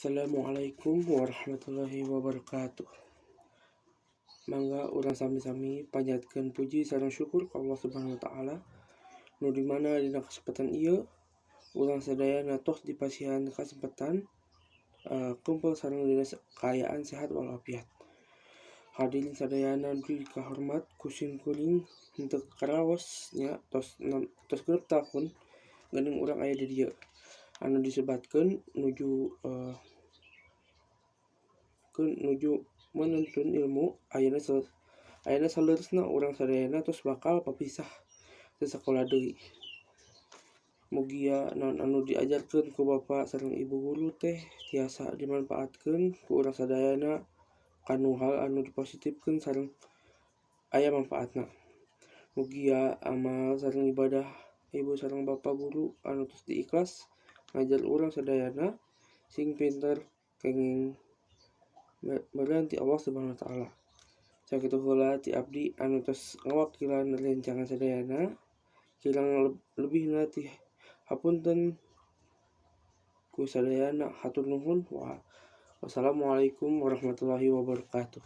Assalamualaikum warahmatullahi wabarakatuh. Mangga urang sami-sami panjatkeun puji sareng syukur ka Allah Subhanahu wa taala nu di mana dina kesempatan ieu urang sadayana tos dipasihan kesempatan kumpul sareng dina kaayaan sehat walafiat. Hadirin sadayana nu dikahormat kuring kuring henteu karaos nya tos genep tahun geuning urang aya di dieu anu disebatkeun nuju menuntun ilmu. Ayeuna saleureusna urang sadayana tos bakal papisah teu sakola deui. Mugia naon anu diajarkeun ku bapa sareng ibu guru teh tiasa dimanfaatkeun ku urang sadayana kanu hal anu dipositifkeun sareng aya manfaatna. Mugia amal sareng ibadah ibu sareng bapa guru anu tos diikhlas ngajar urang sadayana sing pinter kenging meureun ti Allah Subhanahu wa taala. Sakitu heula ti abdi anu tos ngawakilan rerencangan sadayana, kirang lebihna ti hapunten ku sadayana. Hatur nuhun. Wassalamualaikum warahmatullahi wabarakatuh.